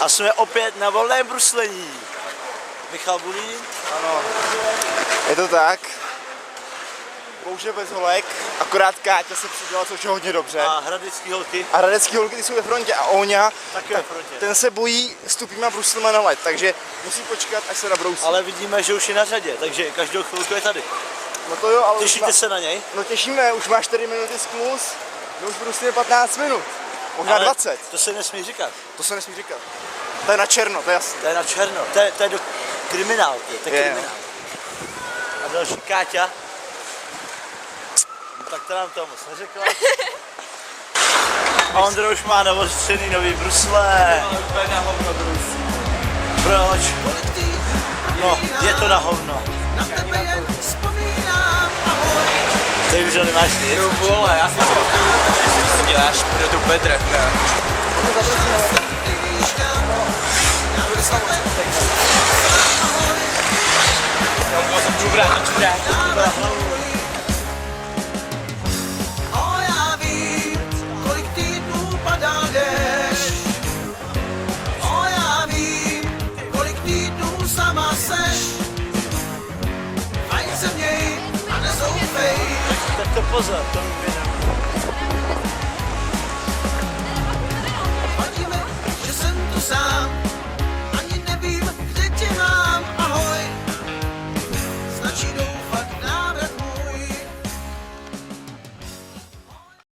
A jsme opět na volném bruslení. Michal Bulín. Ano, je to tak. Bohužel bez holek, akorát Káťa se přidala, což je hodně dobře. A hradecký holky. A hradecký holky ty jsou ve frontě a Oňa, Taky ve frontě. ten se bojí s tupýma bruslema na led, takže musí počkat, až se nabrousí. Ale vidíme, že už je na řadě, takže každou chvilku je tady. No to jo, ale Těšíte se na něj? No těšíme, už má 4 minuty skluz, no už bruslí 15 minut, možná Ale 20. To se nesmí říkat. To se nesmí říkat. To je na černo, to je jasné. To je na černo, to je do kriminálky, to je kriminál. A další Káťa. No, tak to nám to moc neřekla. A Ondra už má novostřený nový brusle. Proč? No, je to na hovno. Ty už ho nemáš nic. Jo vole, já jsem si to děláš pro tu Petra, ne? Já jsem čurák. O já vím, kolik týdnů padal déšť. O já vím, kolik týdnů sama seš. Ať se měj a nezoufej. Tak to pozor, to vypěnám. Vadí mi, že jsem tu sám.